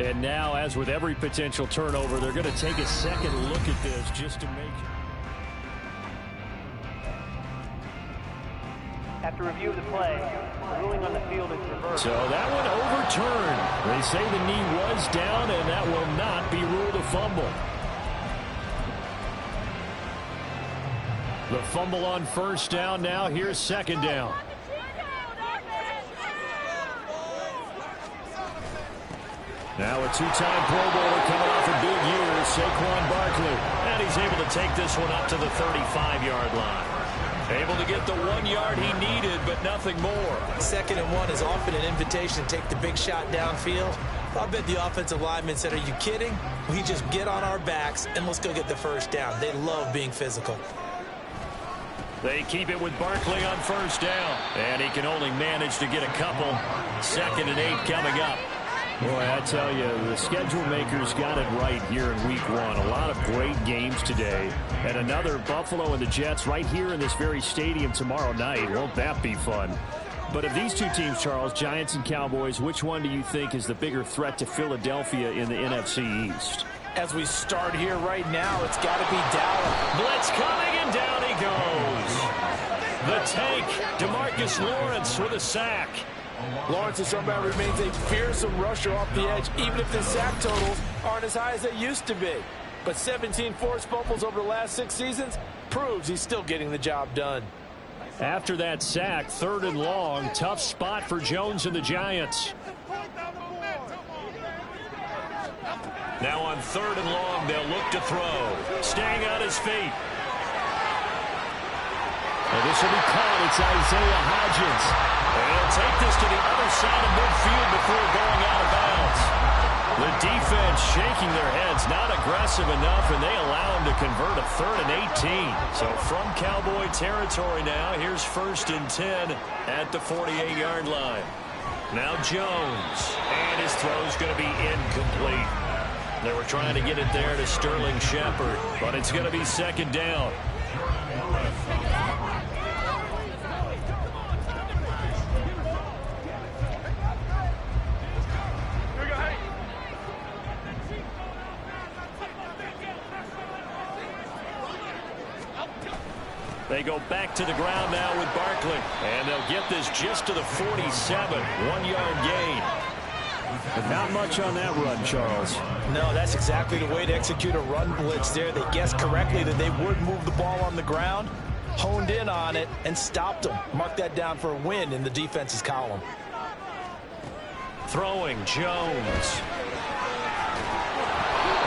And now, as with every potential turnover, they're going to take a second look at this just to make it. After review of the play, the ruling on the field is reversed. So that one overturned. They say the knee was down, and that will not be ruled a fumble. The fumble on first down now. Here's second down. Now a two-time Pro Bowler coming off a big year, Saquon Barkley. And he's able to take this one up to the 35-yard line. Able to get the 1 yard he needed, but nothing more. 2nd and 1 is often an invitation to take the big shot downfield. I bet the offensive lineman said, are you kidding? We just get on our backs and let's go get the first down. They love being physical. They keep it with Barkley on first down. And he can only manage to get a couple. 2nd and 8 coming up. Boy, I tell you, the schedule makers got it right here in week 1. A lot of great games today. And another Buffalo and the Jets right here in this very stadium tomorrow night. Won't that be fun? But of these two teams, Charles, Giants and Cowboys, which one do you think is the bigger threat to Philadelphia in the NFC East? As we start here right now, it's got to be Dallas. Blitz coming, and down he goes. The tank, DeMarcus Lawrence with a sack. Lawrence is somebody who remains a fearsome rusher off the edge, even if the sack totals aren't as high as they used to be. But 17 forced fumbles over the last 6 seasons proves he's still getting the job done. After that sack, 3rd and long, tough spot for Jones and the Giants. Now on 3rd and long, they'll look to throw. Staying on his feet. And this will be caught. It's Isaiah Hodgins. And he'll take this to the other side of midfield before going out of bounds. The defense shaking their heads, not aggressive enough, and they allow him to convert a 3rd and 18. So from Cowboy territory now, here's 1st and 10 at the 48-yard line. Now Jones, and his throw's going to be incomplete. They were trying to get it there to Sterling Shepard, but it's going to be 2nd down. They go back to the ground now with Barkley. And they'll get this just to the 47. 1 yard gain. But not much on that run, Charles. No, that's exactly the way to execute a run blitz there. They guessed correctly that they would move the ball on the ground, honed in on it, and stopped them. Mark that down for a win in the defense's column. Throwing, Jones.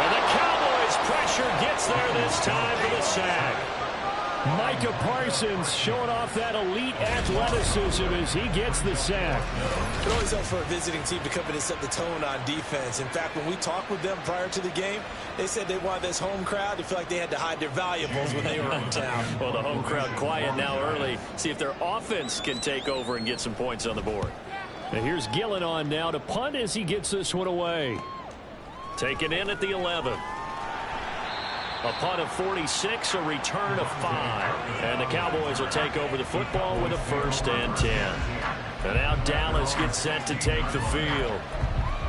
And the Cowboys' pressure gets there this time for the sack. Micah Parsons showing off that elite athleticism as he gets the sack. It always helps for a visiting team to come in and set the tone on defense. In fact, when we talked with them prior to the game, they said they wanted this home crowd to feel like they had to hide their valuables when they were in town. Well, the home crowd quiet now early. See if their offense can take over and get some points on the board. And here's Gillen on now to punt as he gets this one away. Taken in at the 11. A punt of 46, a return of 5. And the Cowboys will take over the football with a 1st and 10. And now Dallas gets set to take the field.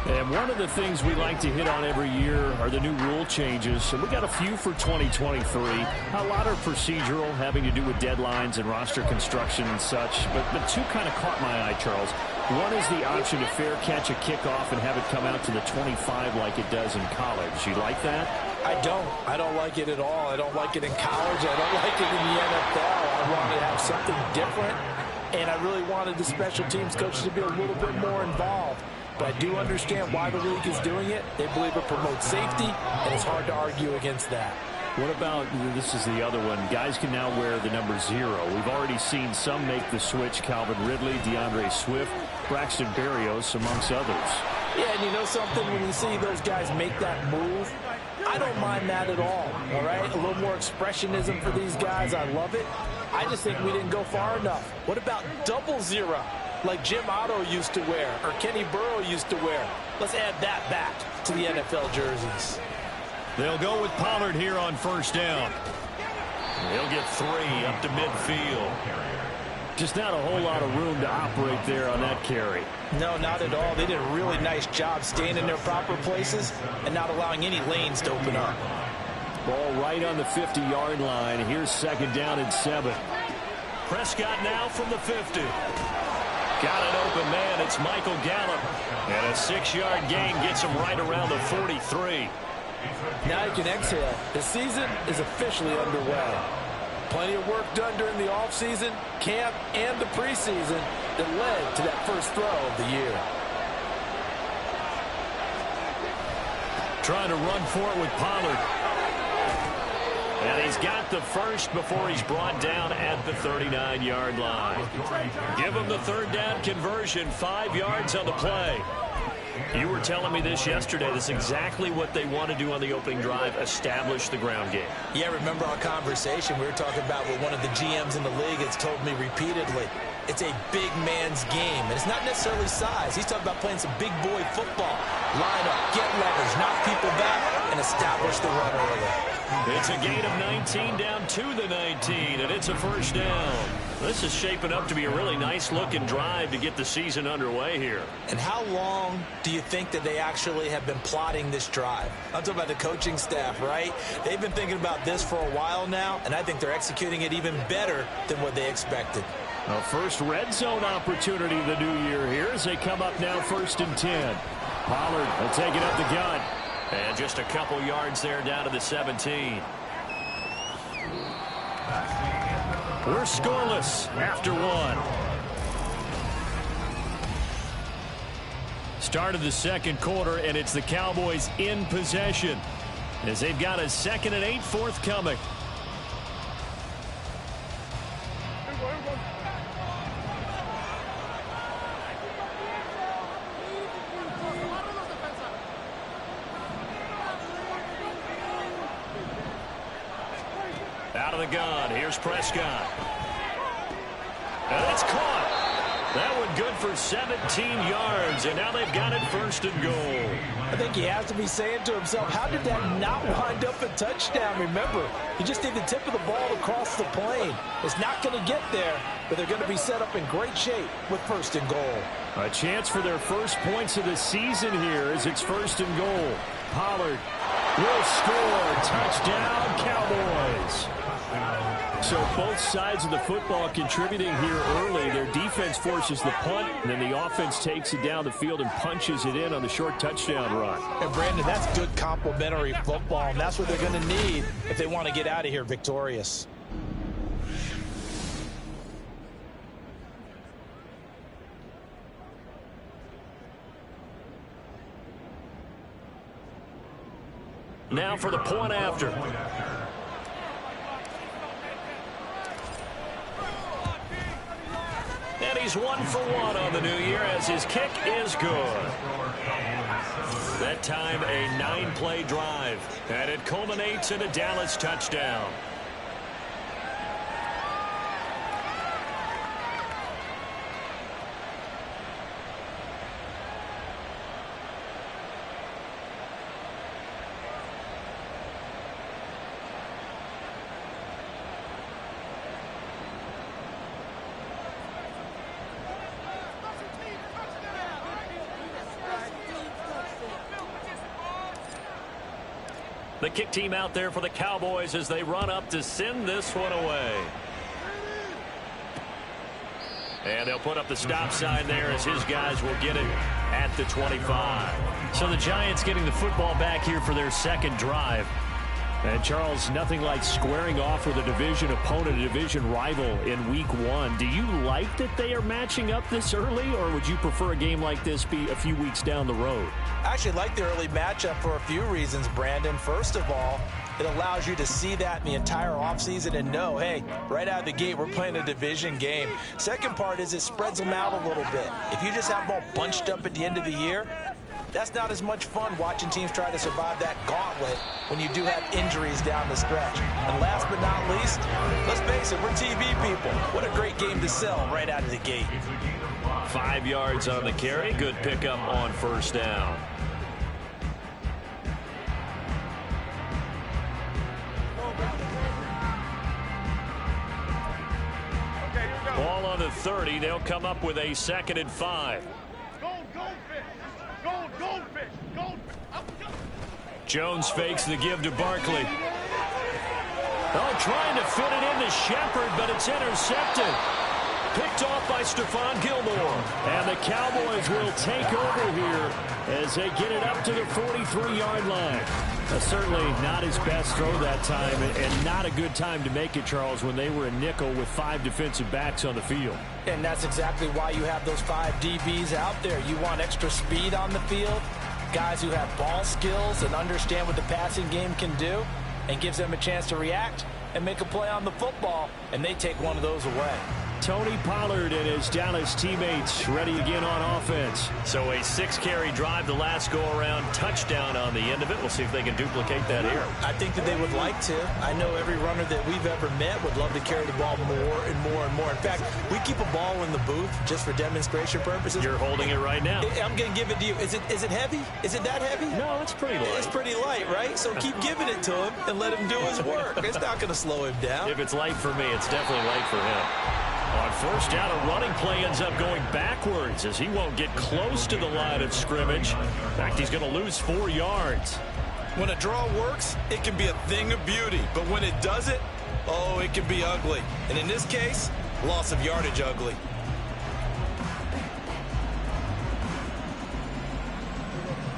And one of the things we like to hit on every year are the new rule changes. So we got a few for 2023. A lot are procedural, having to do with deadlines and roster construction and such. But two kind of caught my eye, Charles. One is the option to fair catch a kickoff and have it come out to the 25 like it does in college. You like that? I don't. I don't like it at all. I don't like it in college. I don't like it in the NFL. I wanted to have something different, and I really wanted the special teams coaches to be a little bit more involved. But I do understand why the league is doing it. They believe it promotes safety, and it's hard to argue against that. What about, this is the other one, guys can now wear the number 0. We've already seen some make the switch, Calvin Ridley, DeAndre Swift, Braxton Berrios, amongst others. Yeah, and you know something, when you see those guys make that move, I don't mind that at all right? A little more expressionism for these guys. I love it. I just think we didn't go far enough. What about 00, like Jim Otto used to wear or Kenny Burrow used to wear? Let's add that back to the NFL jerseys. They'll go with Pollard here on 1st down. He'll get 3 up to midfield. Just not a whole lot of room to operate there on that carry. No, not at all. They did a really nice job staying in their proper places and not allowing any lanes to open up. Ball right on the 50-yard line. Here's 2nd down and 7. Prescott now from the 50. Got an open man. It's Michael Gallup. And a 6-yard gain gets him right around the 43. Now you can exhale. The season is officially underway. Plenty of work done during the offseason, camp, and the preseason that led to that first throw of the year. Trying to run for it with Pollard. And he's got the first before he's brought down at the 39-yard line. Give him the 3rd down conversion, 5 yards on the play. You were telling me this yesterday. This is exactly what they want to do on the opening drive, establish the ground game. Yeah, remember our conversation we were talking about with one of the GMs in the league has told me repeatedly. It's a big man's game, and it's not necessarily size. He's talking about playing some big boy football. Line up, get leverage, knock people back, and establish the run early. It's a gain of 19 down to the 19, and it's a 1st down. This is shaping up to be a really nice-looking drive to get the season underway here. And how long do you think that they actually have been plotting this drive? I'm talking about the coaching staff, right? They've been thinking about this for a while now, and I think they're executing it even better than what they expected. A first red zone opportunity the new year here as they come up now 1st and 10. Pollard will take it up the gut. And just a couple yards there down to the 17. We're scoreless after 1. Start of the 2nd quarter, and it's the Cowboys in possession as they've got a 2nd and 8 forthcoming. Out of the gun. Here's Prescott. And it's caught. That one good for 17 yards, and now they've got it 1st and goal. I think he has to be saying to himself, how did that not wind up a touchdown? Remember, you just need the tip of the ball to cross the plane. It's not going to get there, but they're going to be set up in great shape with 1st and goal. A chance for their first points of the season here as it's 1st and goal. Pollard will score. Touchdown, Cowboys. So both sides of the football contributing here early. Their defense forces the punt, and then the offense takes it down the field and punches it in on the short touchdown run. And Brandon, that's good complementary football, and that's what they're going to need if they want to get out of here victorious. Now for the point after. And he's 1 for 1 on the new year as his kick is good. That time a 9-play drive, and it culminates in a Dallas touchdown. The kick team out there for the Cowboys as they run up to send this one away. And they'll put up the stop sign there as his guys will get it at the 25. So the Giants getting the football back here for their 2nd drive. And Charles, nothing like squaring off with a division opponent, a division rival in week 1. Do you like that they are matching up this early, or would you prefer a game like this be a few weeks down the road? I actually like the early matchup for a few reasons, Brandon. First of all, it allows you to see that in the entire offseason and know, hey, right out of the gate, we're playing a division game. Second part is it spreads them out a little bit. If you just have them all bunched up at the end of the year, that's not as much fun watching teams try to survive that gauntlet when you do have injuries down the stretch. And last but not least, let's face it, we're TV people. What a great game to sell right out of the gate. 5 yards on the carry. Good pickup on 1st down. Ball on the the 30. They'll come up with a 2nd and 5. Jones fakes the give to Barkley. Oh, trying to fit it into Shepard, but it's intercepted. Picked off by Stephon Gilmore. And the Cowboys will take over here as they get it up to the 43-yard line. Certainly not his best throw that time, and not a good time to make it, Charles, when they were a nickel with 5 defensive backs on the field. And that's exactly why you have those 5 DBs out there. You want extra speed on the field, guys who have ball skills and understand what the passing game can do, and gives them a chance to react and make a play on the football, and they take one of those away. Tony Pollard and his Dallas teammates ready again on offense. So a 6-carry drive the last go-around, touchdown on the end of it. We'll see if they can duplicate that here. I think that they would like to. I know every runner that we've ever met would love to carry the ball more and more and more. In fact, we keep a ball in the booth just for demonstration purposes. You're holding it right now. I'm going to give it to you. Is it heavy? Is it that heavy? No, it's pretty light. It's pretty light, right? So keep giving it to him and let him do his work. It's not going to slow him down. If it's light for me, it's definitely light for him. On first down, a running play ends up going backwards as he won't get close to the line of scrimmage. In fact, he's going to lose 4 yards. When a draw works, it can be a thing of beauty. But when it doesn't, oh, it can be ugly. And in this case, loss of yardage ugly.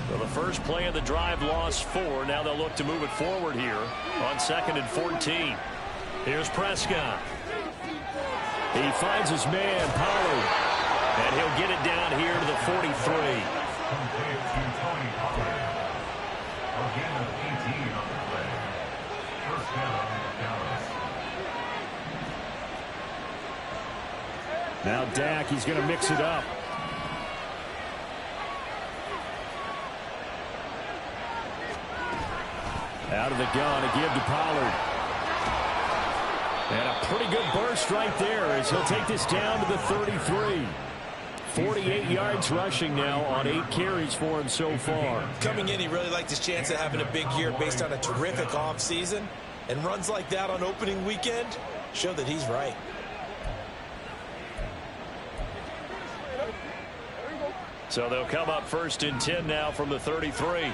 Well, the first play of the drive lost 4. Now they'll look to move it forward here on 2nd and 14. Here's Prescott. He finds his man, Pollard, and he'll get it down here to the 43. Now Dak, he's going to mix it up. Out of the gun, a give to Pollard. And a pretty good burst right there as he'll take this down to the 33. 48 yards rushing now on 8 carries for him so far. Coming in, he really liked his chance of having a big year based on a terrific offseason. And runs like that on opening weekend show that he's right. So they'll come up 1st and 10 now from the 33.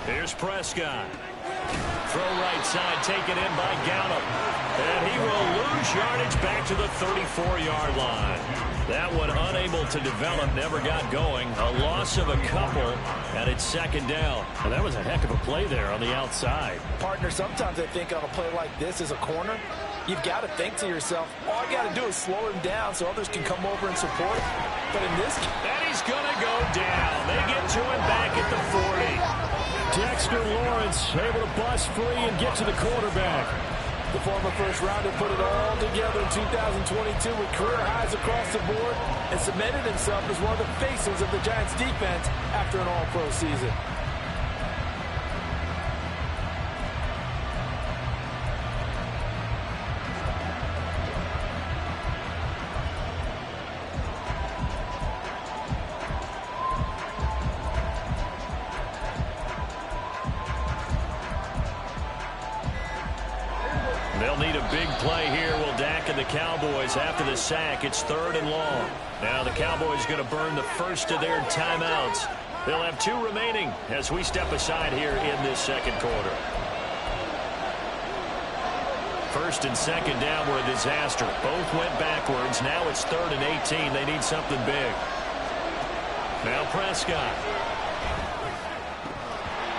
Here's Prescott. Throw right side, taken in by Gallup. And he will lose yardage back to the 34-yard line. That one unable to develop, never got going. A loss of a couple, and it's 2nd down. And that was a heck of a play there on the outside. Partner, sometimes I think on a play like this as a corner, you've got to think to yourself, all I got to do is slow him down so others can come over and support. But in this case, and he's going to go down. They get to him back at the 40. Dexter Lawrence able to bust free and get to the quarterback. The former first-rounder put it all together in 2022 with career highs across the board and cemented himself as one of the faces of the Giants' defense after an all-pro season. They'll need a big play here. Will Dak and the Cowboys after the sack. It's 3rd and long. Now the Cowboys going to burn the first of their timeouts. They'll have 2 remaining as we step aside here in this 2nd quarter. 1st and 2nd down were a disaster. Both went backwards. Now it's 3rd and 18. They need something big. Now Prescott.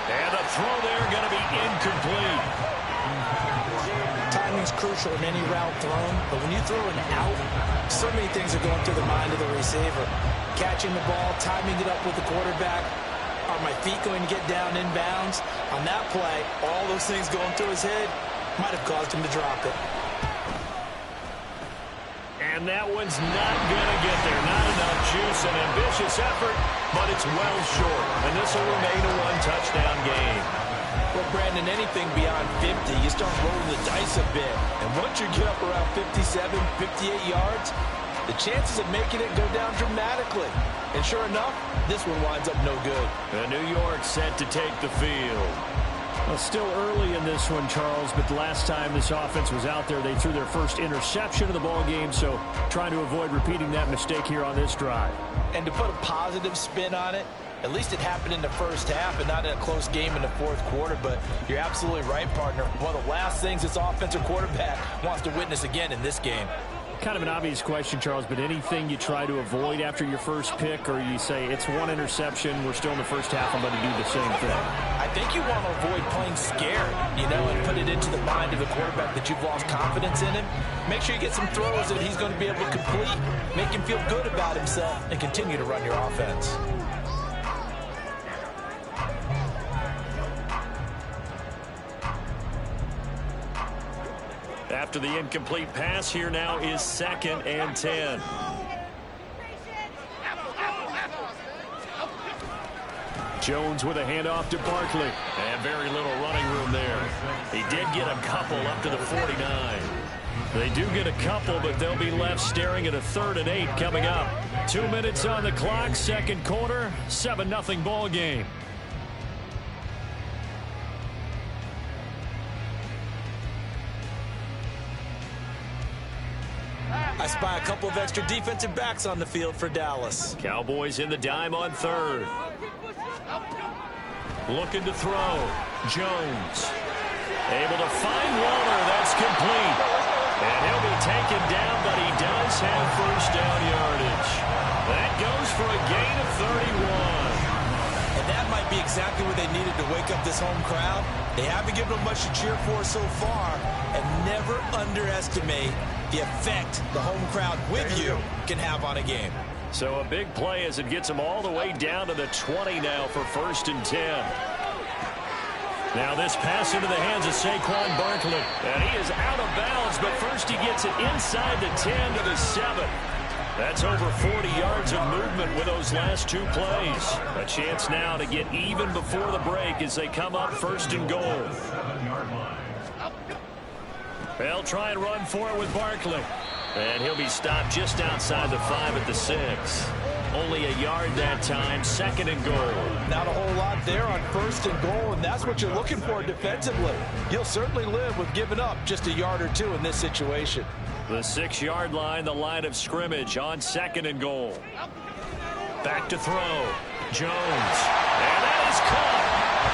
And the throw there going to be incomplete. Timing's crucial in any route thrown, but when you throw an out, so many things are going through the mind of the receiver. Catching the ball, timing it up with the quarterback. Are my feet going to get down in bounds? On that play, all those things going through his head might have caused him to drop it. And that one's not going to get there. Not enough juice. An ambitious effort, but it's well short. And this will remain a 1-touchdown game. Well, Brandon, anything beyond 50, you start rolling the dice a bit. And once you get up around 57, 58 yards, the chances of making it go down dramatically. And sure enough, this one winds up no good. And New York set to take the field. Well, still early in this one, Charles, but the last time this offense was out there, they threw their first interception of the ball game, so trying to avoid repeating that mistake here on this drive. And to put a positive spin on it, at least it happened in the first half and not in a close game in the fourth quarter, but you're absolutely right, partner. One of the last things this offensive quarterback wants to witness again in this game. Kind of an obvious question, Charles, but anything you try to avoid after your first pick, or you say it's one interception, we're still in the first half, I'm going to do the same thing? I think you want to avoid playing scared, and put it into the mind of the quarterback that you've lost confidence in him. Make sure you get some throws that he's going to be able to complete, make him feel good about himself, and continue to run your offense. After the incomplete pass, here now is 2nd and 10. Jones with a handoff to Barkley. And very little running room there. He did get a couple up to the 49. They do get a couple, but they'll be left staring at a 3rd and 8 coming up. 2 minutes on the clock, second quarter, 7-0 ball game. I spy a couple of extra defensive backs on the field for Dallas. Cowboys in the dime on 3rd. Looking to throw. Jones. Able to find Waller. That's complete. And he'll be taken down, but he does have first down yardage. That goes for a gain of 31. And that might be exactly what they needed to wake up this home crowd. They haven't given them much to cheer for so far. And never underestimate the effect the home crowd with you can have on a game. So a big play as it gets them all the way down to the 20 now for 1st and 10. Now this pass into the hands of Saquon Barkley. And he is out of bounds, but first he gets it inside the 10 to the 7. That's over 40 yards of movement with those last 2 plays. A chance now to get even before the break as they come up 1st and goal. They'll try and run for it with Barkley. And he'll be stopped just outside the 5 at the 6. Only a yard that time, 2nd and goal. Not a whole lot there on 1st and goal, and that's what you're looking for defensively. You'll certainly live with giving up just a yard or 2 in this situation. The 6-yard line, the line of scrimmage on 2nd and goal. Back to throw. Jones. And that is caught.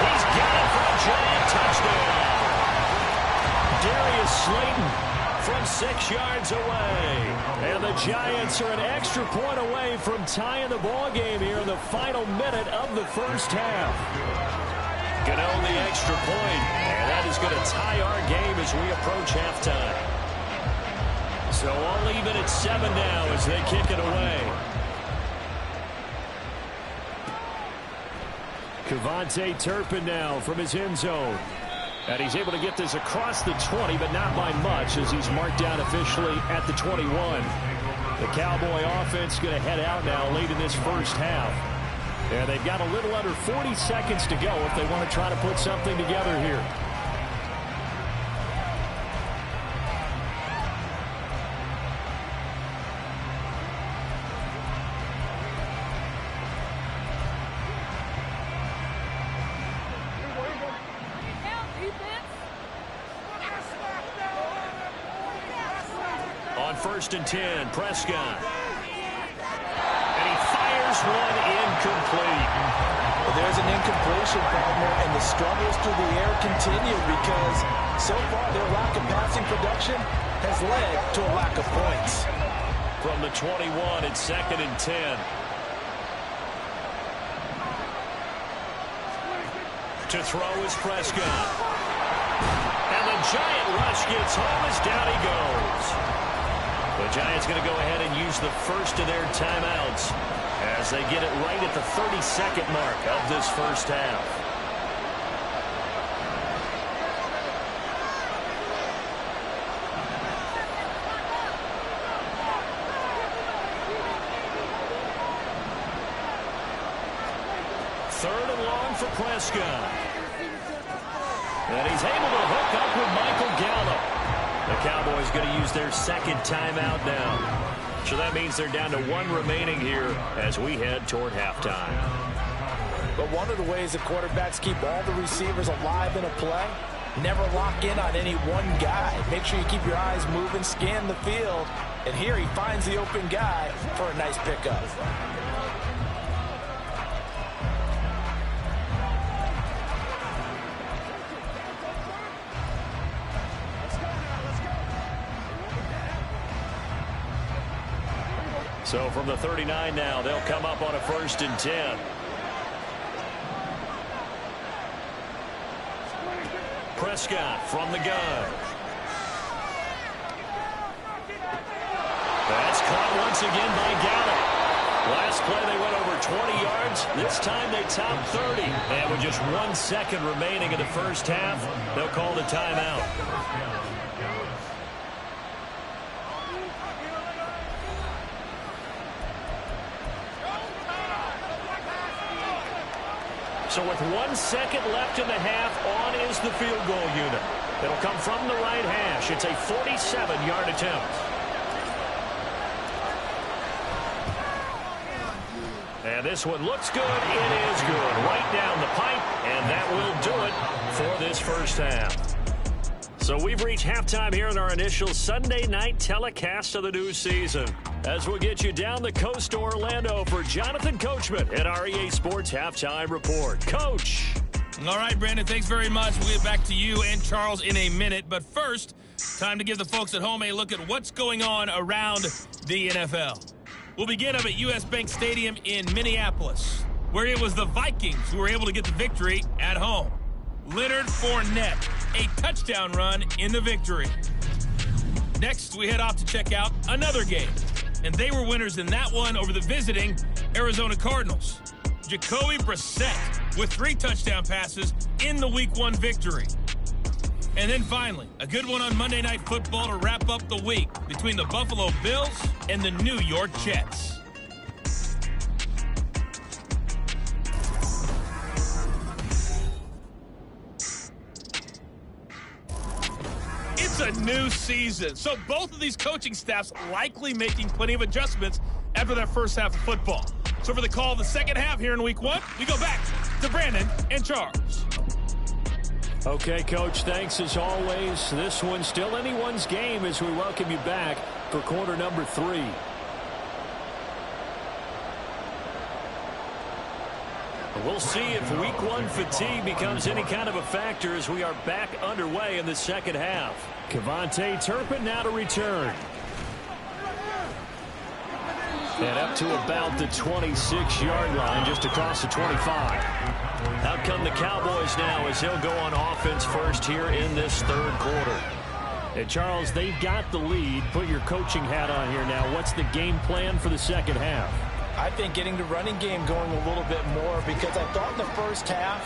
He's got it for a giant touchdown. Darius Slayton from 6 yards away. And the Giants are an extra point away from tying the ball game here in the final minute of the first half. Gonna own the extra point, and that is going to tie our game as we approach halftime. So all even at 7 now as they kick it away. Kevontae Turpin now from his end zone. And he's able to get this across the 20, but not by much as he's marked down officially at the 21. The Cowboy offense going to head out now late in this first half. And they've got a little under 40 seconds to go if they want to try to put something together here. On 1st and 10, Prescott. And he fires one incomplete. Well, there's an incompletion, partner, and the struggles through the air continue because so far their lack of passing production has led to a lack of points. From the 21, it's 2nd and 10. To throw is Prescott. And the giant rush gets home as down he goes. The Giants going to go ahead and use the first of their timeouts as they get it right at the 32nd mark of this first half. Third and long for Prescott. And he's able to hook up with Michael Gallup. The Cowboys going to use their 2nd timeout now. So that means they're down to 1 remaining here as we head toward halftime. But one of the ways that quarterbacks keep all the receivers alive in a play, never lock in on any one guy. Make sure you keep your eyes moving, scan the field. And here he finds the open guy for a nice pickup. So from the 39 now, they'll come up on a 1st and 10. Prescott from the gun. That's caught once again by Gallup. Last play they went over 20 yards. This time they topped 30. And with just 1 second remaining in the first half, they'll call the timeout. So with 1 second left in the half, on is the field goal unit. It'll come from the right hash. It's a 47-yard attempt. And this one looks good. It is good. Right down the pipe, and that will do it for this first half. So we've reached halftime here in our initial Sunday night telecast of the new season. As we'll get you down the coast to Orlando for Jonathan Coachman at our EA Sports Halftime Report. Coach. All right, Brandon, thanks very much. We'll get back to you and Charles in a minute. But first, time to give the folks at home a look at what's going on around the NFL. We'll begin up at U.S. Bank Stadium in Minneapolis, where it was the Vikings who were able to get the victory at home. Leonard Fournette, a touchdown run in the victory. Next, we head off to check out another game. And they were winners in that one over the visiting Arizona Cardinals. Jacoby Brissett with 3 touchdown passes in the Week 1 victory. And then finally, a good one on Monday Night Football to wrap up the week between the Buffalo Bills and the New York Jets. It's a new season, so both of these coaching staffs likely making plenty of adjustments after their first half of football. So for the call of the second half here in Week 1, we go back to Brandon and Charles. Okay, Coach, thanks as always. This one's still anyone's game as we welcome you back for quarter number 3. We'll see if Week 1 fatigue becomes any kind of a factor as we are back underway in the second half. Kevontae Turpin now to return. And up to about the 26-yard line, just across the 25. Out come the Cowboys now as he'll go on offense first here in this third quarter. And Charles, they've got the lead. Put your coaching hat on here now. What's the game plan for the second half? I think getting the running game going a little bit more, because I thought in the first half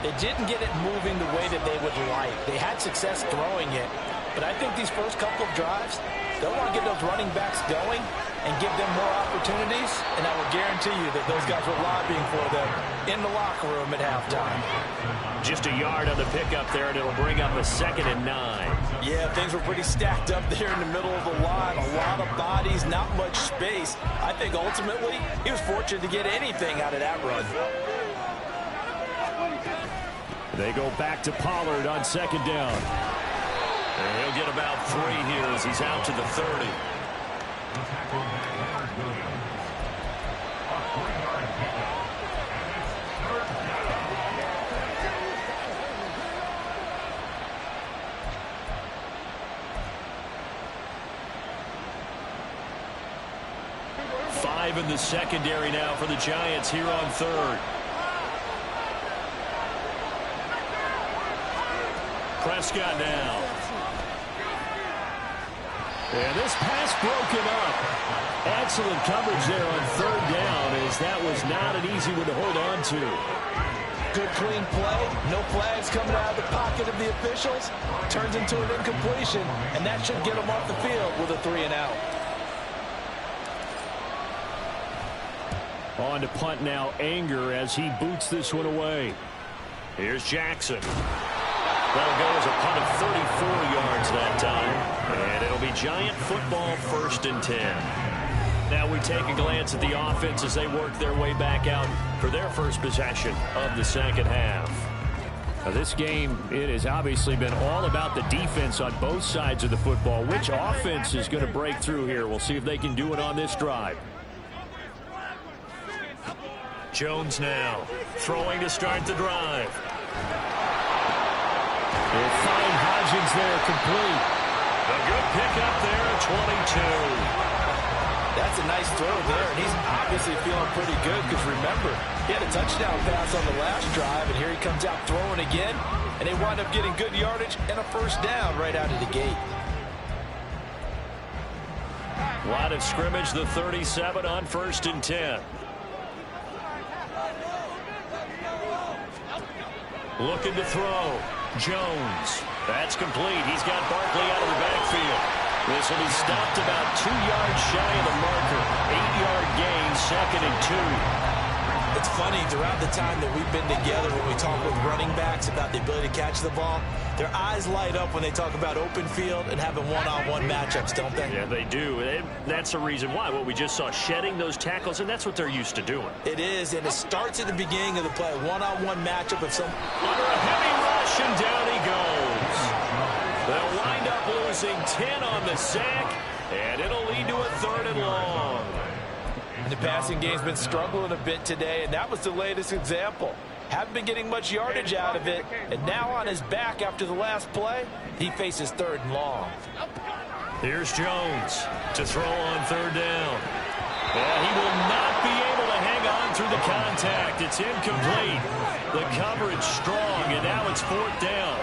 they didn't get it moving the way that they would like. They had success throwing it, but I think these first couple of drives, they'll want to get those running backs going and give them more opportunities, and I will guarantee you that those guys were lobbying for them in the locker room at halftime. Just a yard on the pickup there, and it'll bring up a 2nd and 9. Yeah, things were pretty stacked up there in the middle of the line. A lot of bodies, not much space. I think ultimately he was fortunate to get anything out of that run. They go back to Pollard on 2nd down. And he'll get about 3 here as he's out to the 30. In the secondary now for the Giants here on 3rd. Prescott now. And this pass broken up. Excellent coverage there on 3rd down, as that was not an easy one to hold on to. Good clean play. No flags coming out of the pocket of the officials. Turns into an incompletion, and that should get them off the field with a 3-and-out. On to punt now, Anger, as he boots this one away. Here's Jackson. That'll go as a punt of 34 yards that time. And it'll be Giant football, 1st and 10. Now we take a glance at the offense as they work their way back out for their first possession of the second half. Now this game, it has obviously been all about the defense on both sides of the football. Which offense is going to break through here? We'll see if they can do it on this drive. Jones now throwing to start the drive. They'll find Hodgins there complete. A good pickup there at 22. That's a nice throw there, and he's obviously feeling pretty good because, remember, he had a touchdown pass on the last drive, and here he comes out throwing again, and they wind up getting good yardage and a first down right out of the gate. Line of scrimmage, the 37 on 1st and 10. Looking to throw. Jones. That's complete. He's got Barkley out of the backfield. This will be stopped about 2 yards shy of the marker. 8-yard gain, 2nd and 2. It's funny, throughout the time that we've been together, when we talk with running backs about the ability to catch the ball, their eyes light up when they talk about open field and having one-on-one matchups, don't they? Yeah, they do. And that's the reason why. What we just saw, shedding those tackles, and that's what they're used to doing. It is, and it starts at the beginning of the play. One-on-one matchup of some... Under a heavy rush, and down he goes. They'll wind up losing 10 on the sack, and it'll lead to a 3rd and long. The passing game's been struggling a bit today, and that was the latest example. Haven't been getting much yardage out of it, and now on his back after the last play, he faces 3rd and long. Here's Jones to throw on 3rd down. And he will not be able to hang on through the contact. It's incomplete. The coverage strong, and now it's 4th down.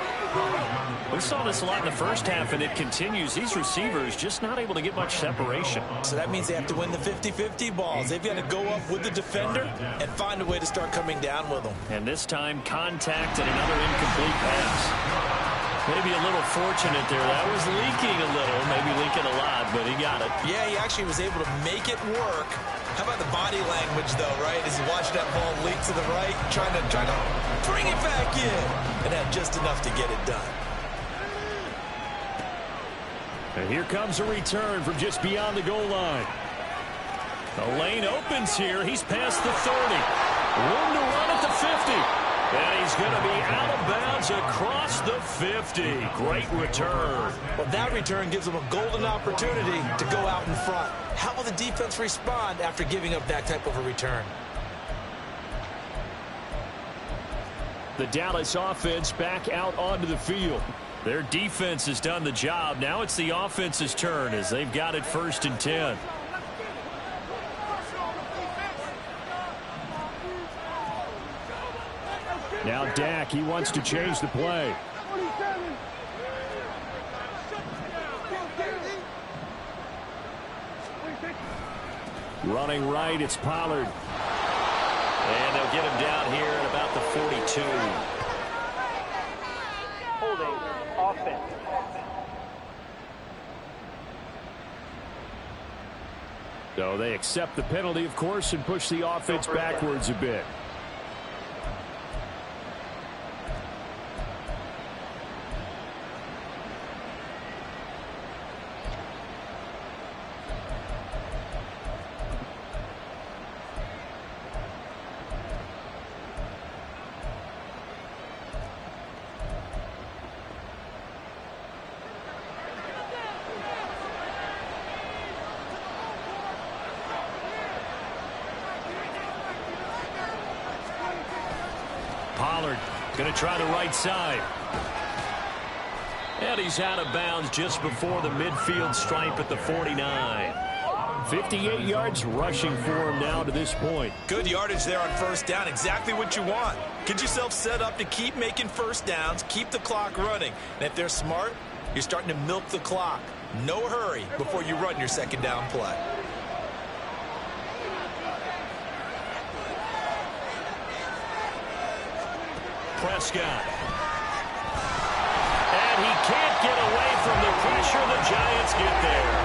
We saw this a lot in the first half, and it continues. These receivers just not able to get much separation. So that means they have to win the 50-50 balls. They've got to go up with the defender and find a way to start coming down with them. And this time, contact and another incomplete pass. Maybe a little fortunate there. That was leaking a little, maybe leaking a lot, but he got it. Yeah, he actually was able to make it work. How about the body language, though, right? As he watched that ball leak to the right, trying to bring it back in, and had just enough to get it done. And here comes a return from just beyond the goal line. The lane opens here. He's past the 30. Room to run at the 50. And he's going to be out of bounds across the 50. Great return. Well, that return gives them a golden opportunity to go out in front. How will the defense respond after giving up that type of a return? The Dallas offense back out onto the field. Their defense has done the job. Now it's the offense's turn as they've got it 1st and 10. Now Dak, he wants to change the play. Running right, it's Pollard. And they'll get him down here at about the 42. Holding offense. So they accept the penalty, of course, and push the offense backwards a bit. Pollard going to try the right side. And he's out of bounds just before the midfield stripe at the 49. 58 yards rushing for him now to this point. Good yardage there on 1st down. Exactly what you want. Get yourself set up to keep making 1st downs, keep the clock running. And if they're smart, you're starting to milk the clock. No hurry before you run your 2nd down play. Prescott. And he can't get away from the pressure. The Giants get there.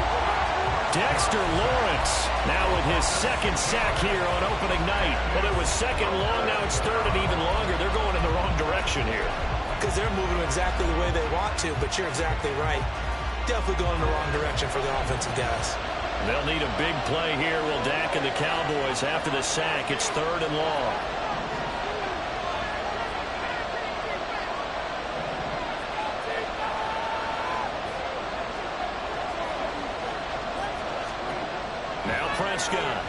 Dexter Lawrence now with his 2nd sack here on opening night. Well, it was 2nd long. Now it's 3rd and even longer. They're going in the wrong direction here. Because they're moving exactly the way they want to, but you're exactly right. Definitely going in the wrong direction for the offensive guys. They'll need a big play here. Will Dak and the Cowboys after the sack. It's 3rd and long. Now Prescott.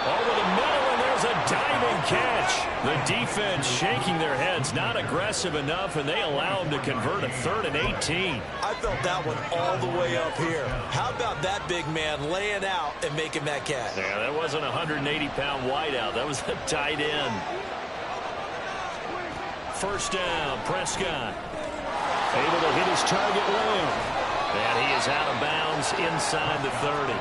Over the middle, and there's a diving catch. The defense shaking their heads, not aggressive enough, and they allow them to convert a 3rd and 18. I felt that one all the way up here. How about that big man laying out and making that catch? Yeah, that wasn't a 180-pound wideout. That was a tight end. 1st down, Prescott. Able to hit his target well. And he is out of bounds inside the 30.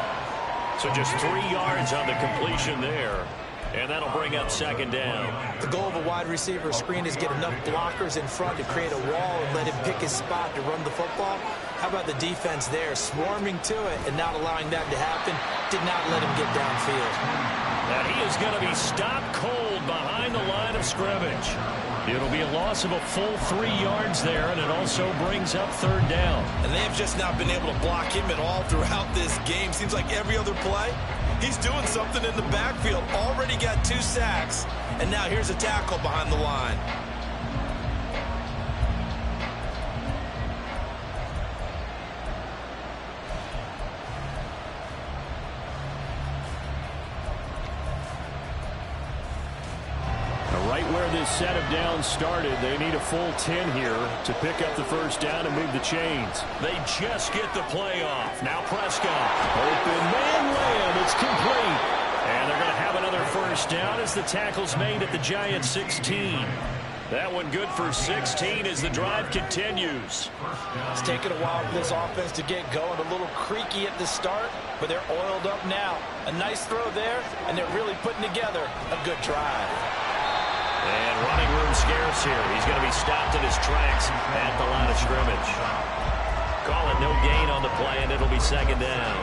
So just 3 yards on the completion there. And that'll bring up 2nd down. The goal of a wide receiver screen is get enough blockers in front to create a wall and let him pick his spot to run the football. How about the defense there, swarming to it and not allowing that to happen? Did not let him get downfield. And he is going to be stopped cold behind the line of scrimmage. It'll be a loss of a full 3 yards there, and it also brings up 3rd down. And they have just not been able to block him at all throughout this game. Seems like every other play, he's doing something in the backfield. Already got 2 sacks, and now here's a tackle behind the line. Right where this set of downs started, they need a full 10 here to pick up the 1st down and move the chains. They just get the play off. Now Prescott. Open man layup. It's complete. And they're going to have another 1st down as the tackle's made at the Giants 16. That one good for 16 as the drive continues. It's taken a while for this offense to get going. A little creaky at the start, but they're oiled up now. A nice throw there, and they're really putting together a good drive. And running room scarce here. He's going to be stopped in his tracks at the line of scrimmage. Call it no gain on the play, and it'll be 2nd down.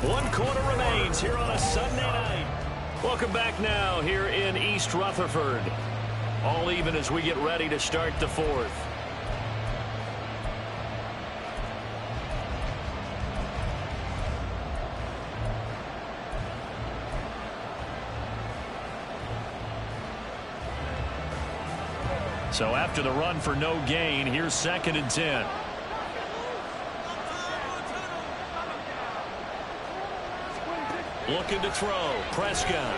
One quarter remains here on a Sunday night. Welcome back now here in East Rutherford. All even as we get ready to start the 4th. So after the run for no gain, here's 2nd and 10. Looking to throw. Prescott.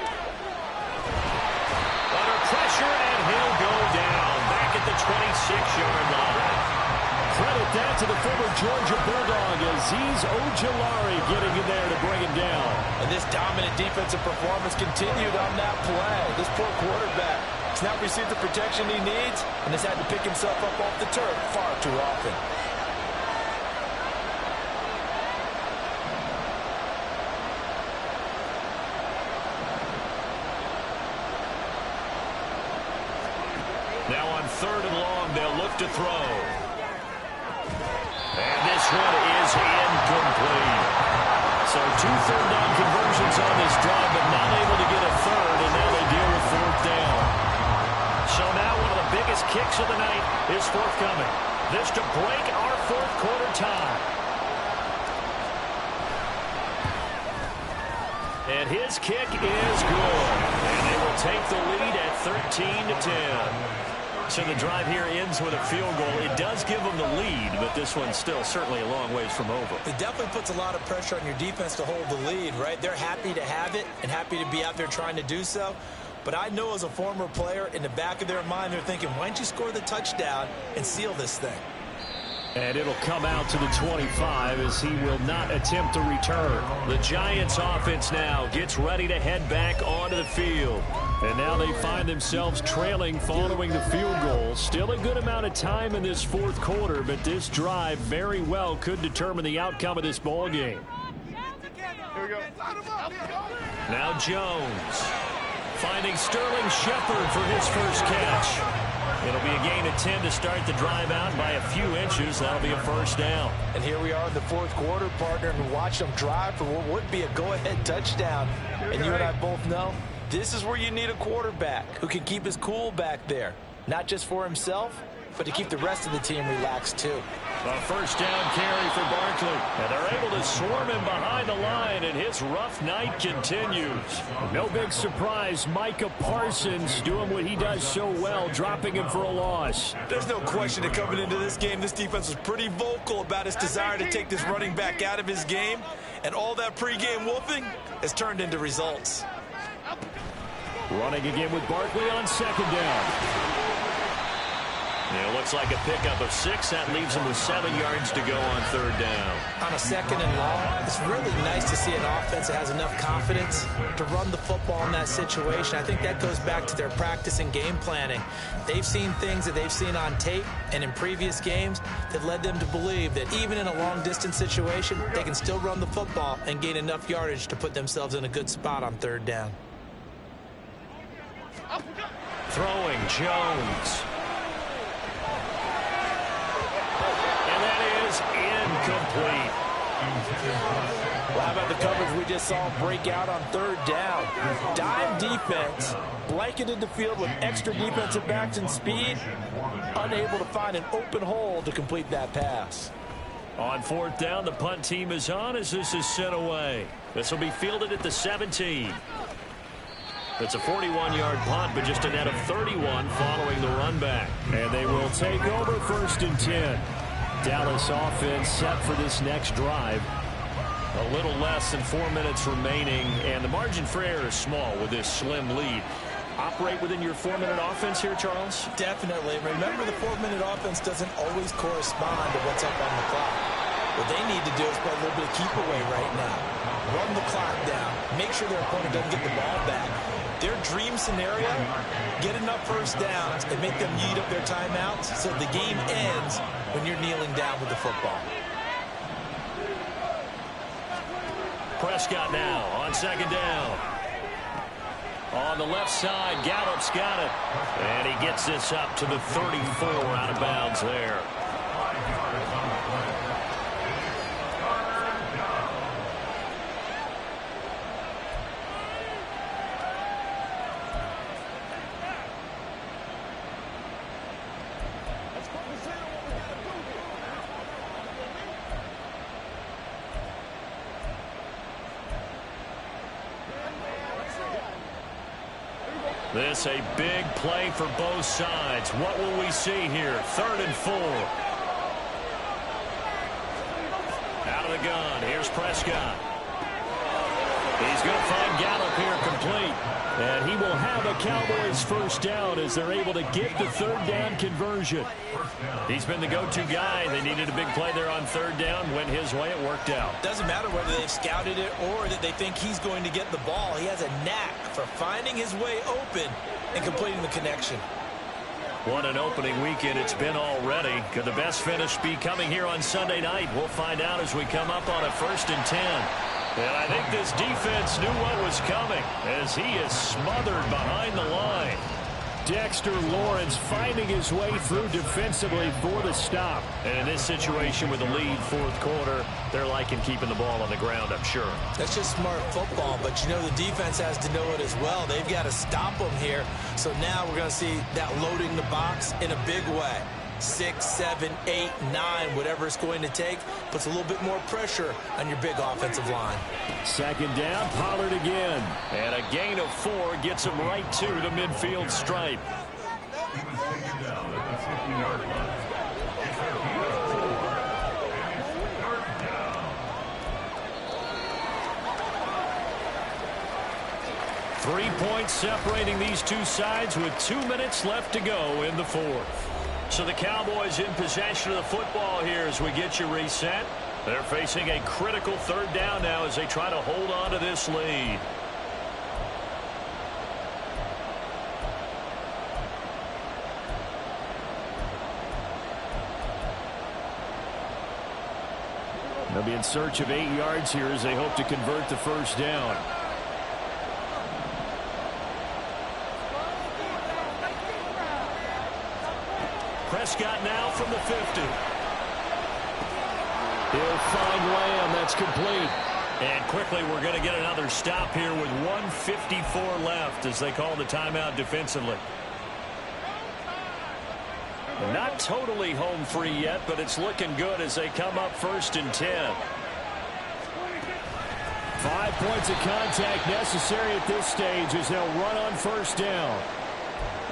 Under pressure, and he'll go down. Back at the 26-yard line. Credit that to the former Georgia Bulldog, Azeez Ojulari getting in there to bring him down. And this dominant defensive performance continued on that play. This poor quarterback has not received the protection he needs and has had to pick himself up off the turf far too often. Now on 3rd and long, they'll look to throw. And this one is incomplete. So 2 third-down conversions on this drive, but not able to get a 3rd, and now they deal with 4th down. So now one of the biggest kicks of the night is forthcoming. This to break our 4th quarter tie. And his kick is good. And they will take the lead at 13-10. So the drive here ends with a field goal. It does give them the lead, but this one's still certainly a long ways from over. It definitely puts a lot of pressure on your defense to hold the lead, right? They're happy to have it and happy to be out there trying to do so. But I know as a former player, in the back of their mind, they're thinking, why don't you score the touchdown and seal this thing? And it'll come out to the 25 as he will not attempt to return. The Giants offense now gets ready to head back onto the field. And now they find themselves trailing following the field goal. Still a good amount of time in this 4th quarter, but this drive very well could determine the outcome of this ball game. Here we go. Now Jones finding Sterling Shepard for his first catch. It'll be a gain of 10 to start the drive out by a few inches. That'll be a 1st down. And here we are in the 4th quarter, partner, and watch them drive for what would be a go-ahead touchdown. And you and I both know This is where you need a quarterback who can keep his cool back there. Not just for himself, but to keep the rest of the team relaxed too. A first down carry for Barkley. And they're able to swarm him behind the line, and his rough night continues. No big surprise, Micah Parsons doing what he does so well, dropping him for a loss. There's no question that coming into this game, this defense was pretty vocal about its desire to take this running back out of his game. And all that pregame wolfing has turned into results. Running again with Barkley on second down. It looks like a pickup of 6. That leaves him with 7 yards to go on third down. On a second and long, it's really nice to see an offense that has enough confidence to run the football in that situation. I think that goes back to their practice and game planning. They've seen things that they've seen on tape and in previous games that led them to believe that even in a long-distance situation, they can still run the football and gain enough yardage to put themselves in a good spot on third down. Throwing Jones. Incomplete. Well, how about the coverage we just saw break out on third down? Dime defense, blanketed the field with extra defensive backs and speed, unable to find an open hole to complete that pass. On fourth down, the punt team is on as this is sent away. This will be fielded at the 17. It's a 41-yard punt, but just a net of 31 following the run back. And they will take over first and 10. Dallas offense set for this next drive. A little less than 4 minutes remaining, and the margin for error is small with this slim lead. Operate within your 4-minute offense here, Charles? Definitely. Remember, the 4-minute offense doesn't always correspond to what's up on the clock. What they need to do is play a little bit of keep away right now. Run the clock down. Make sure their opponent doesn't get the ball back. Their dream scenario, get enough first downs and make them eat up their timeouts so the game ends when you're kneeling down with the football. Prescott now on second down. On the left side, Gallup's got it. And he gets this up to the 34 out of bounds there. This a big play for both sides. What will we see here? 3rd and 4. Out of the gun. Here's Prescott. He's going to find Gallup here complete. And he will have a Cowboys first down as they're able to get the third down conversion. He's been the go-to guy. They needed a big play there on third down. Went his way. It worked out. Doesn't matter whether they've scouted it or that they think he's going to get the ball. He has a knack for finding his way open and completing the connection. What an opening weekend it's been already. Could the best finish be coming here on Sunday night? We'll find out as we come up on a 1st and 10. And I think this defense knew what was coming as he is smothered behind the line. Dexter Lawrence finding his way through defensively for the stop. And in this situation with the lead 4th quarter, they're liking keeping the ball on the ground, I'm sure. That's just smart football, but you know the defense has to know it as well. They've got to stop them here. So now we're going to see that loading the box in a big way. 6, 7, 8, 9, whatever it's going to take, puts a little bit more pressure on your big offensive line. Second down, Pollard again. And a gain of 4 gets him right to the midfield stripe. Three points separating these two sides with 2 minutes left to go in the 4th. So the Cowboys in possession of the football here as we get you reset. They're facing a critical third down now as they try to hold on to this lead. They'll be in search of 8 yards here as they hope to convert the first down. Prescott now from the 50. He'll find Lamb. That's complete. And quickly, we're going to get another stop here with 1:54 left as they call the timeout defensively. Not totally home free yet, but it's looking good as they come up 1st and 10. 5 points of contact necessary at this stage as they'll run on 1st down.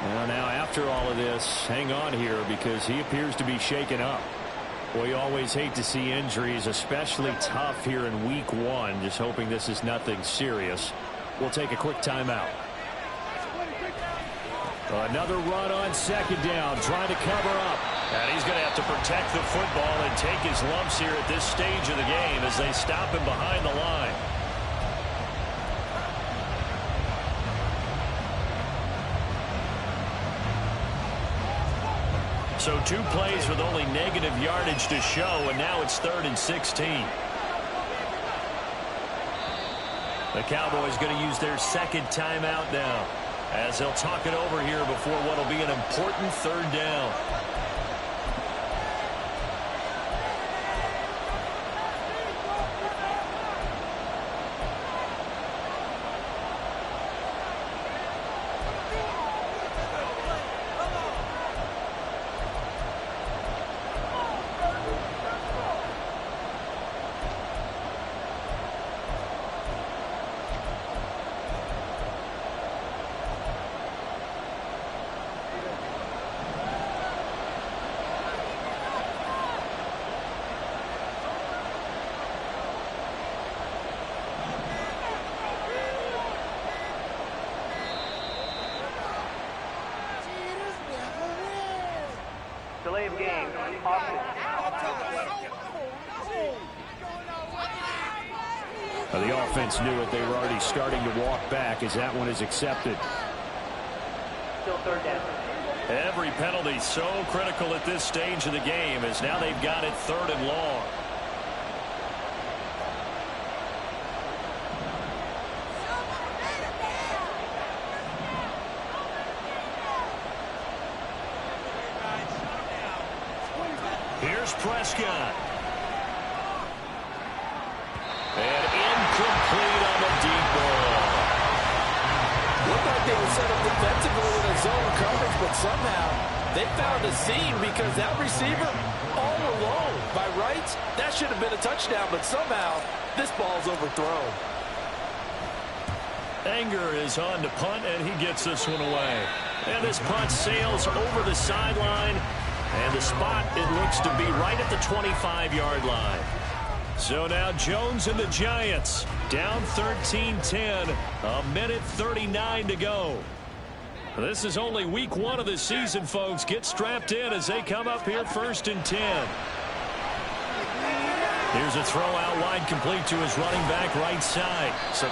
Well, now after all of this, hang on here because he appears to be shaken up. Well, you always hate to see injuries, especially tough here in week 1. Just hoping this is nothing serious. We'll take a quick timeout. Another run on 2nd down, trying to cover up. And he's going to have to protect the football and take his lumps here at this stage of the game as they stop him behind the line. So 2 plays with only negative yardage to show, and now it's 3rd and 16. The Cowboys going to use their 2nd timeout now as they'll talk it over here before what will be an important 3rd down. Delay of game, offense. The offense knew it. They were already starting to walk back as that one is accepted. Still 3rd down. Every penalty so critical at this stage of the game as now they've got it 3rd and long. Here's Prescott. And incomplete on the deep ball. Looked like they were set up defensively in a zone coverage, but somehow they found a seam because that receiver all alone. By rights, that should have been a touchdown, but somehow this ball's overthrown. Anger is on to punt, and he gets this one away. And this punt sails over the sideline. And the spot, it looks to be right at the 25-yard line. So now Jones and the Giants down 13-10. 1:39 to go. This is only week 1 of the season, folks. Get strapped in as they come up here 1st and 10. Here's a throw out wide complete to his running back right side. So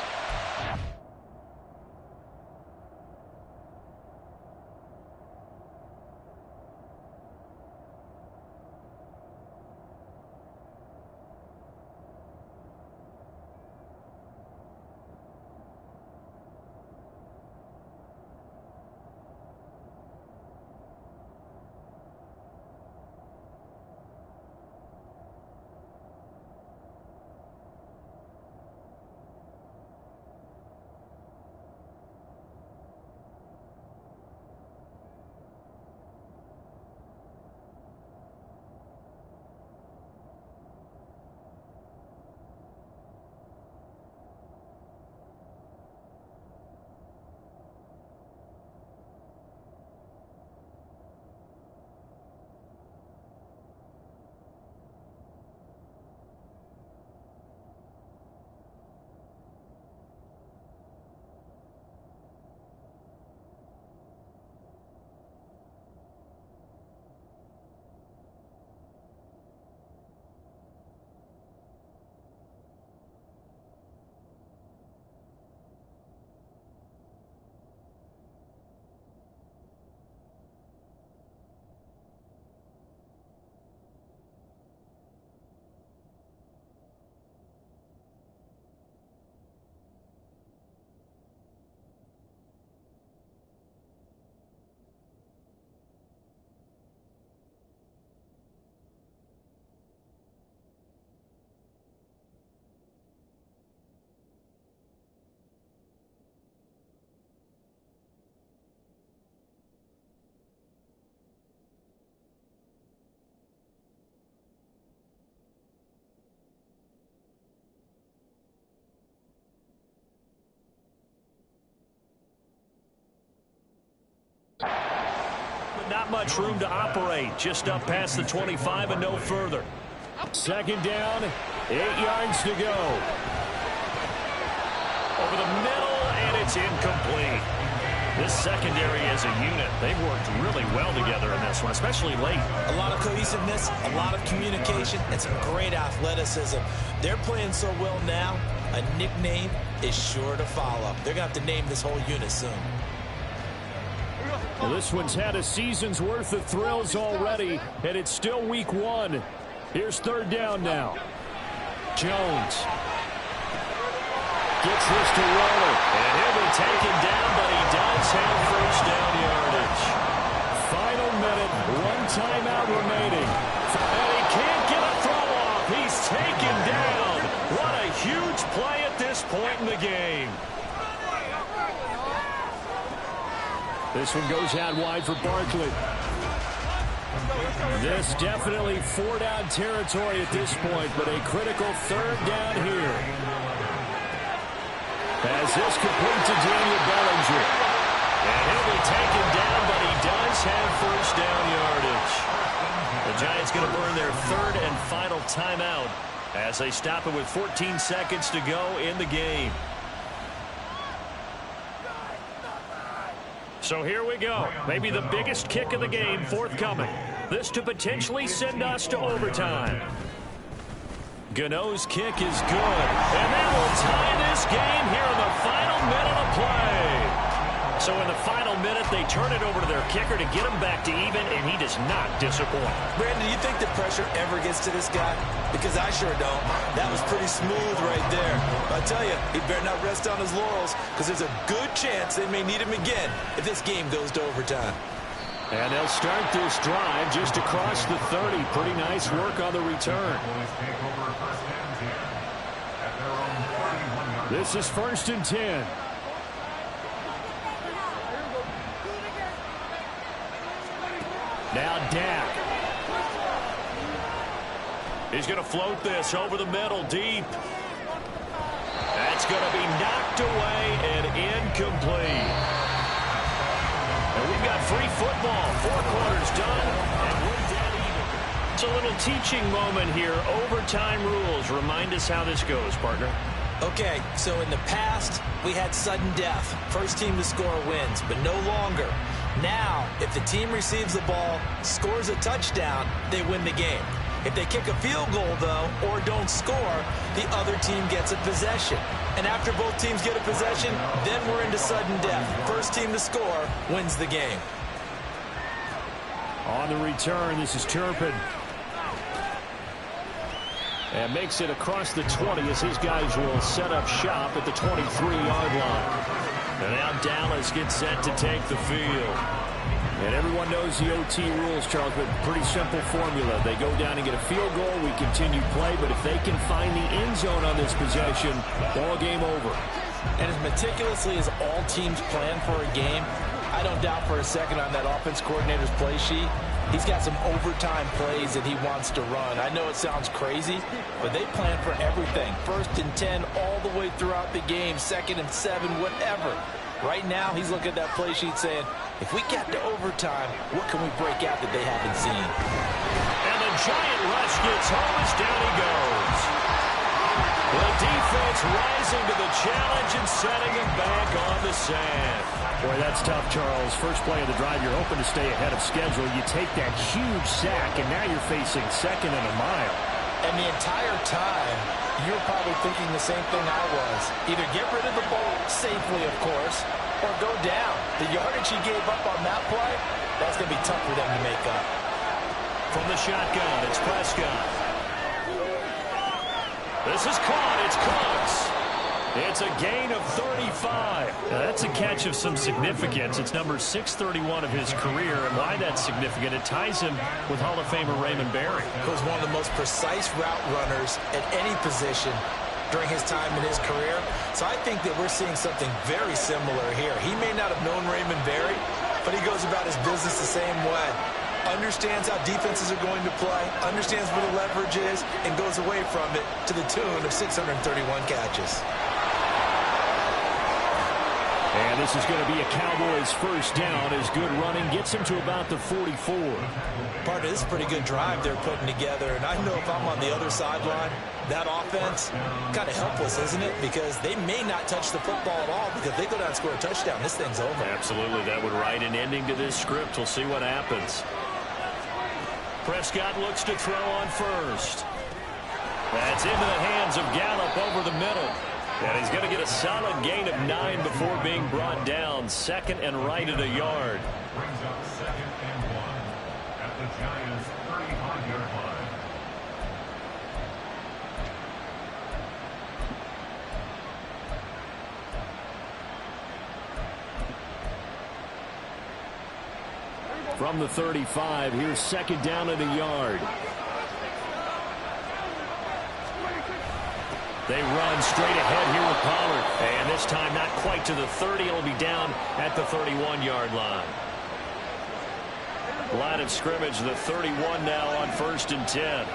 Not much room to operate. Just up past the 25 and no further. Second down, 8 yards to go. Over the middle, and it's incomplete. This secondary as a unit, they've worked really well together in this one, especially late. A lot of cohesiveness, a lot of communication, and some great athleticism. They're playing so well now, a nickname is sure to follow. They're going to have to name this whole unit soon. Well, this one's had a season's worth of thrills already, and it's still week 1. Here's third down now. Jones gets this to Waller. And he'll be taken down, but he does have first down yardage. Final minute, 1 timeout remaining. And he can't get a throw off. He's taken down. What a huge play at this point in the game. This one goes out wide for Barkley. This definitely 4-down territory at this point, but a critical third down here. As this complete to Daniel Bellinger. And he'll be taken down, but he does have first down yardage. The Giants going to burn their third and final timeout as they stop it with 14 seconds to go in the game. So here we go. Maybe the biggest kick of the game forthcoming. This to potentially send us to overtime. Gano's kick is good. And that will tie this game here in the final minute of play. So in the final minute, they turn it over to their kicker to get him back to even, and he does not disappoint. Brandon, do you think the pressure ever gets to this guy? Because I sure don't. That was pretty smooth right there. I tell you, he better not rest on his laurels, because there's a good chance they may need him again if this game goes to overtime. And they'll start this drive just across the 30. Pretty nice work on the return. This is 1st and 10. Now Dak. He's going to float this over the middle deep. That's going to be knocked away and incomplete. And we've got free football. 4 quarters done, and we're dead even. It's a little teaching moment here. Overtime rules. Remind us how this goes, partner. Okay, so in the past, we had sudden death. First team to score wins, but no longer. Now, if the team receives the ball, scores a touchdown, they win the game. If they kick a field goal, though, or don't score, the other team gets a possession. And after both teams get a possession, then we're into sudden death. First team to score wins the game. On the return, this is Turpin. And makes it across the 20 as his guys will set up shop at the 23-yard line. And now Dallas gets set to take the field. And everyone knows the OT rules, Charles, but pretty simple formula. They go down and get a field goal, we continue play, but if they can find the end zone on this possession, ball game over. And as meticulously as all teams plan for a game, I don't doubt for a second on that offense coordinator's play sheet, he's got some overtime plays that he wants to run. I know it sounds crazy, but they plan for everything. 1st and 10 all the way throughout the game, 2nd and 7, whatever. Right now, he's looking at that play sheet saying, if we get to overtime, what can we break out that they haven't seen? And the giant rush gets home as down he goes. The defense rising to the challenge and setting him back on the sand. Boy, that's tough, Charles. First play of the drive, you're hoping to stay ahead of schedule. You take that huge sack, and now you're facing 2nd and a mile. And the entire time, you're probably thinking the same thing I was. Either get rid of the ball safely, of course, or go down. The yardage he gave up on that play, that's going to be tough for them to make up. From the shotgun, it's Prescott. This is caught. It's Cooks. It's a gain of 35. Now, that's a catch of some significance. It's number 631 of his career, and why that's significant, it ties him with Hall of Famer Raymond Berry. He was one of the most precise route runners at any position during his time in his career. So I think that we're seeing something very similar here. He may not have known Raymond Berry, but he goes about his business the same way. Understands how defenses are going to play, understands where the leverage is, and goes away from it to the tune of 631 catches. And this is going to be a Cowboys first down as good running gets him to about the 44. Part of this pretty good drive they're putting together, and I know if I'm on the other sideline, that offense, kind of helpless, isn't it? Because they may not touch the football at all, because if they go down and score a touchdown, this thing's over. Absolutely, that would write an ending to this script. We'll see what happens. Prescott looks to throw on first. That's into the hands of Gallup over the middle. And he's going to get a solid gain of 9 before being brought down. Second and right at a yard. From the 35, here's second down at a yard. They run straight ahead here with Pollard. And this time not quite to the 30. It'll be down at the 31-yard line. Line of scrimmage, the 31 now on 1st and 10.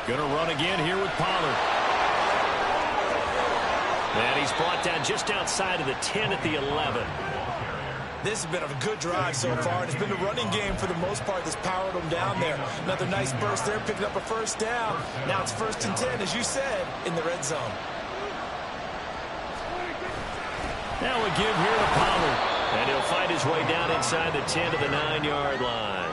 Going to run again here with Pollard. And he's brought down just outside of the 10 at the 11. This has been a good drive so far. It's been a running game for the most part that's powered them down there. Another nice burst there, picking up a first down. Now it's 1st and 10, as you said, in the red zone. Now a give here to Pollard. And he'll find his way down inside the 10 to the 9-yard line.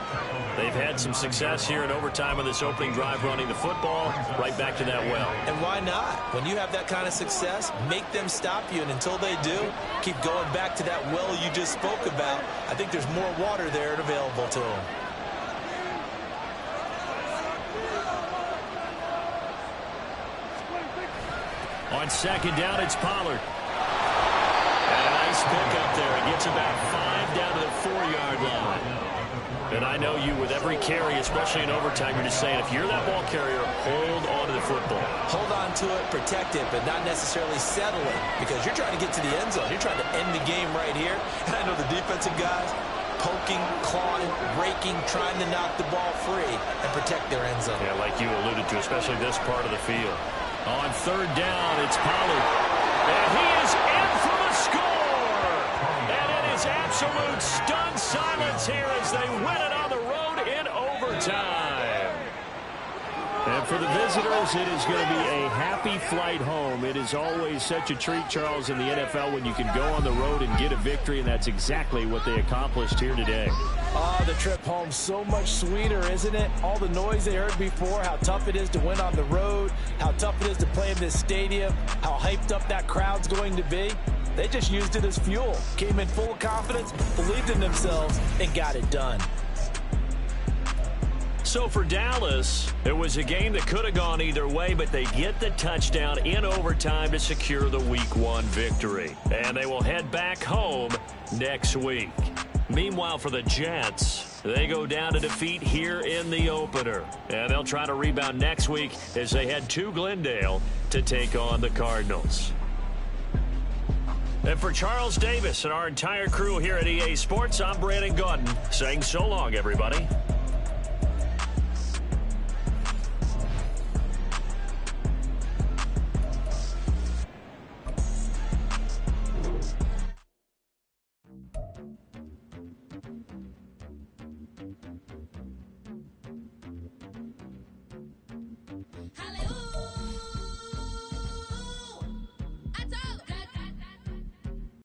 They've had some success here in overtime on this opening drive running the football. Right back to that well. And why not? When you have that kind of success, make them stop you. And until they do, keep going back to that well you just spoke about. I think there's more water there and available to them. On second down, it's Pollard. And a nice pick up there. He gets about 5 down to the 4-yard line. And I know you, with every carry, especially in overtime, you're just saying, if you're that ball carrier, hold on to the football. Hold on to it, protect it, but not necessarily settle it, because you're trying to get to the end zone. You're trying to end the game right here. And I know the defensive guys poking, clawing, raking, trying to knock the ball free and protect their end zone. Yeah, like you alluded to, especially this part of the field. On third down, it's Pollard. And he is in for the score! And it is absolute stunned silence here as they win it on the road in overtime. And for the visitors, it is going to be a happy flight home. It is always such a treat, Charles, in the NFL when you can go on the road and get a victory, and that's exactly what they accomplished here today. Oh, the trip home so much sweeter, isn't it? All the noise they heard before, how tough it is to win on the road, how tough it is to play in this stadium, how hyped up that crowd's going to be. They just used it as fuel, came in full of confidence, believed in themselves, and got it done. So for Dallas, it was a game that could have gone either way, but they get the touchdown in overtime to secure the Week 1 victory. And they will head back home next week. Meanwhile, for the Jets, they go down to defeat here in the opener. And they'll try to rebound next week as they head to Glendale to take on the Cardinals. And for Charles Davis and our entire crew here at EA Sports, I'm Brandon Gaudin saying so long, everybody.